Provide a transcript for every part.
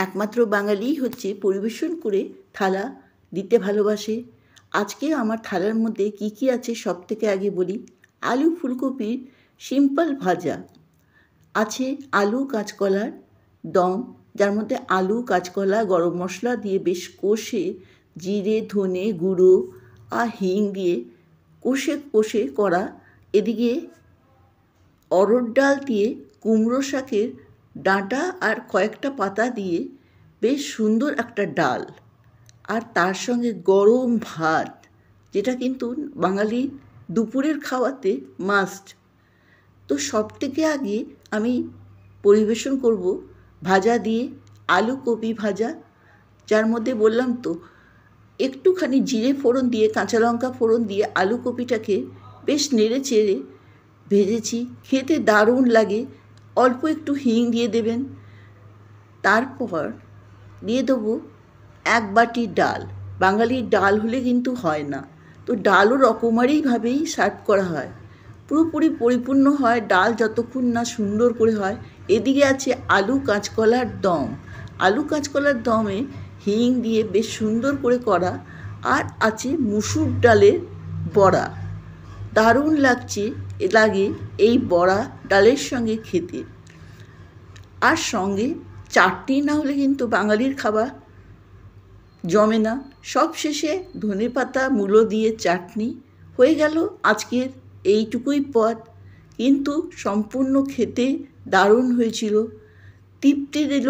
একমাত্র বাঙালিই হচ্ছে পরিবেশন করে থালা দিতে ভালোবাসে। আজকে আমার থালার মধ্যে কি কি আছে সব থেকে আগে বলি। আলু ফুলকপির সিম্পল ভাজা আছে, আলু কাঁচকলার দম, যার মধ্যে আলু কাঁচকলা গরম মশলা দিয়ে বেশ কষে জিরে ধনে গুঁড়ো আর হিং দিয়ে কষে করা। এদিকে অরহর ডাল দিয়ে কুমড়ো শাকের ডাঁটা আর কয়েকটা পাতা দিয়ে বেশ সুন্দর একটা ডাল, আর তার সঙ্গে গরম ভাত, যেটা কিন্তু বাঙালির দুপুরের খাওয়াতে মাস্ট। তো সব থেকে আগে আমি পরিবেশন করব ভাজা দিয়ে আলু কপি ভাজা, যার মধ্যে বললাম তো একটুখানি জিরে ফোড়ন দিয়ে কাঁচা লঙ্কা ফোড়ন দিয়ে আলু কপিটাকে বেশ নেড়ে চেড়ে ভেজেছি, খেতে দারুণ লাগে। অল্প একটু হিং দিয়ে দেবেন। তারপর দিয়ে দেবো 1 বাটি ডাল। বাঙালির ডাল হলে কিন্তু হয় না, তো ডালও রকমারিভাবেই সার্ভ করা হয়, পুরোপুরি পরিপূর্ণ হয় ডাল যতক্ষণ না সুন্দর করে হয়। এদিকে আছে আলু কাঁচকলার দম। আলু কাঁচকলার দমে হিং দিয়ে বেশ সুন্দর করে করা, আর আছে মুসুর ডালের বড়া। দারুণ লাগে এই বড়া ডালের সঙ্গে খেতে। আর সঙ্গে চাটনি না হলে কিন্তু বাঙালির খাবার জমে না। সব শেষে ধনেপাতা মূলো দিয়ে চাটনি হয়ে গেল আজকের এইটুকুই পদ, কিন্তু সম্পূর্ণ খেতে দারুণ হয়েছিল। তৃপ্তি দিল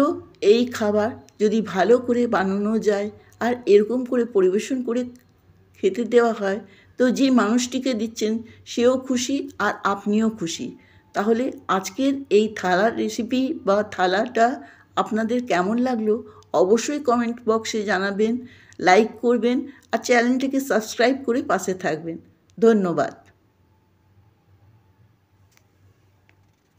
এই খাবার যদি ভালো করে বানানো যায় আর এরকম করে পরিবেশন করে খেতে দেওয়া হয়, তো যে মানুষটিকে দিচ্ছেন সেও খুশি আর আপনিও খুশি। তাহলে আজকের এই থালার রেসিপি বা থালাটা আপনাদের কেমন লাগলো অবশ্যই কমেন্ট বক্সে জানাবেন, লাইক করবেন আর চ্যানেলটিকে সাবস্ক্রাইব করে পাশে থাকবেন। ধন্যবাদ।